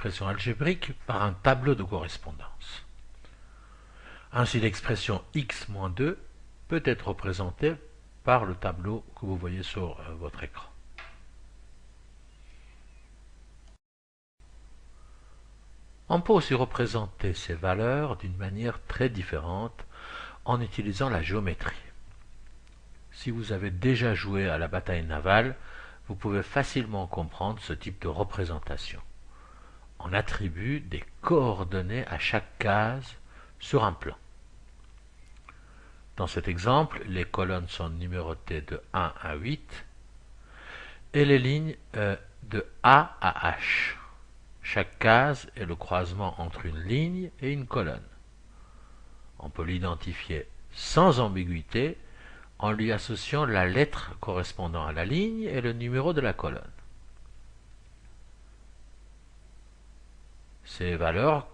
expression algébrique par un tableau de correspondance. Ainsi, l'expression x-2 peut être représentée par le tableau que vous voyez sur votre écran. On peut aussi représenter ces valeurs d'une manière très différente en utilisant la géométrie. Si vous avez déjà joué à la bataille navale, vous pouvez facilement comprendre ce type de représentation. On attribue des coordonnées à chaque case sur un plan. Dans cet exemple, les colonnes sont numérotées de 1 à 8 et les lignes de A à H. Chaque case est le croisement entre une ligne et une colonne. On peut l'identifier sans ambiguïté en lui associant la lettre correspondant à la ligne et le numéro de la colonne. Ces valeurs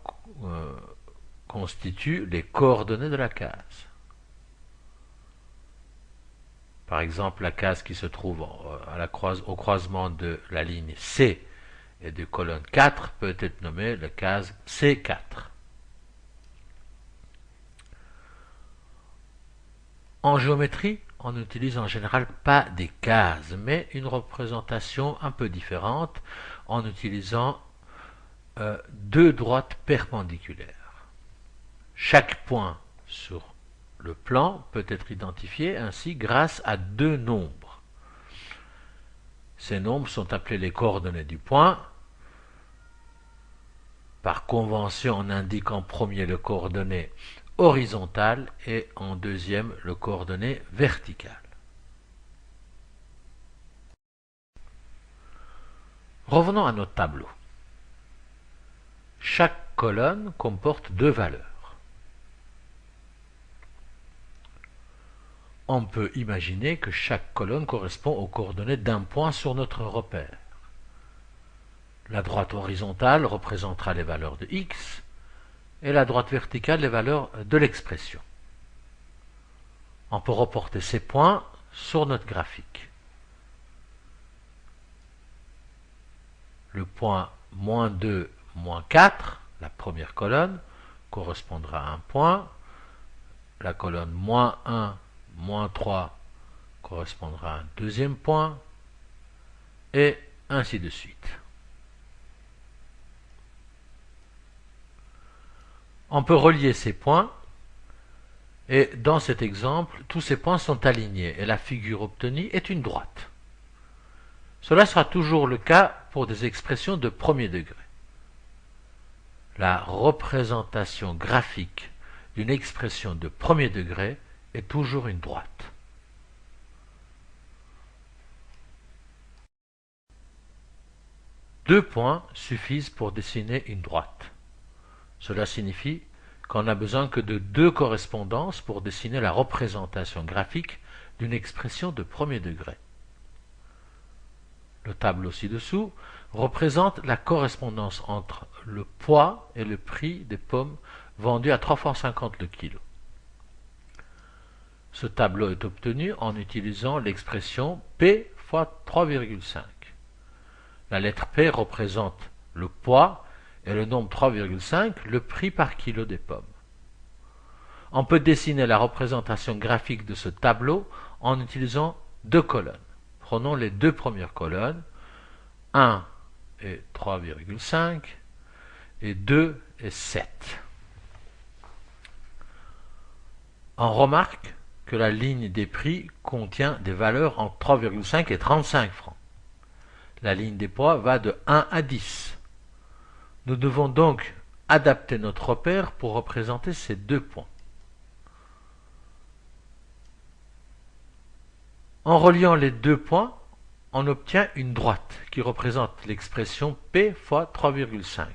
constituent les coordonnées de la case. Par exemple, la case qui se trouve au croisement de la ligne C et de colonne 4 peut être nommée la case C4. En géométrie, on n'utilise en général pas des cases, mais une représentation un peu différente en utilisant deux droites perpendiculaires. Chaque point sur le plan peut être identifié ainsi grâce à deux nombres. Ces nombres sont appelés les coordonnées du point. Par convention, on indique en premier le coordonnées horizontale et en deuxième le coordonnées verticale. Revenons à notre tableau. Chaque colonne comporte deux valeurs. On peut imaginer que chaque colonne correspond aux coordonnées d'un point sur notre repère. La droite horizontale représentera les valeurs de x et la droite verticale les valeurs de l'expression. On peut reporter ces points sur notre graphique. Le point -2, -4, la première colonne, correspondra à un point. La colonne -1, -3 correspondra à un deuxième point, et ainsi de suite. On peut relier ces points, et dans cet exemple, tous ces points sont alignés, et la figure obtenue est une droite. Cela sera toujours le cas pour des expressions de premier degré. La représentation graphique d'une expression de premier degré est toujours une droite. Deux points suffisent pour dessiner une droite. Cela signifie qu'on n'a besoin que de deux correspondances pour dessiner la représentation graphique d'une expression de premier degré. Le tableau ci-dessous représente la correspondance entre le poids et le prix des pommes vendues à 3,50 € le kilo. Ce tableau est obtenu en utilisant l'expression P fois 3,5. La lettre P représente le poids et le nombre 3,5 le prix par kilo des pommes. On peut dessiner la représentation graphique de ce tableau en utilisant deux colonnes. Prenons les deux premières colonnes, 1 et 3,5 et 2 et 7. On remarque que la ligne des prix contient des valeurs entre 3,5 et 35 francs. La ligne des poids va de 1 à 10. Nous devons donc adapter notre repère pour représenter ces deux points. En reliant les deux points, on obtient une droite qui représente l'expression P fois 3,5.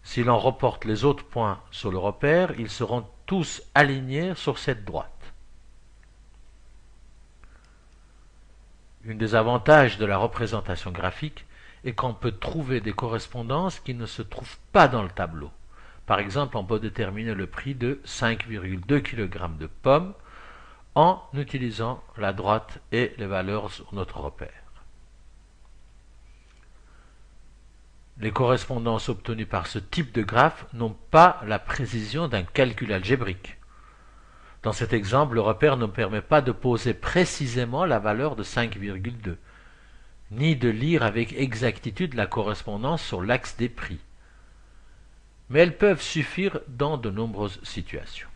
Si l'on reporte les autres points sur le repère, ils seront tous alignés sur cette droite. Un des avantages de la représentation graphique est qu'on peut trouver des correspondances qui ne se trouvent pas dans le tableau. Par exemple, on peut déterminer le prix de 5,2 kg de pommes en utilisant la droite et les valeurs sur notre repère. Les correspondances obtenues par ce type de graphe n'ont pas la précision d'un calcul algébrique. Dans cet exemple, le repère ne permet pas de poser précisément la valeur de 5,2, ni de lire avec exactitude la correspondance sur l'axe des prix. Mais elles peuvent suffire dans de nombreuses situations.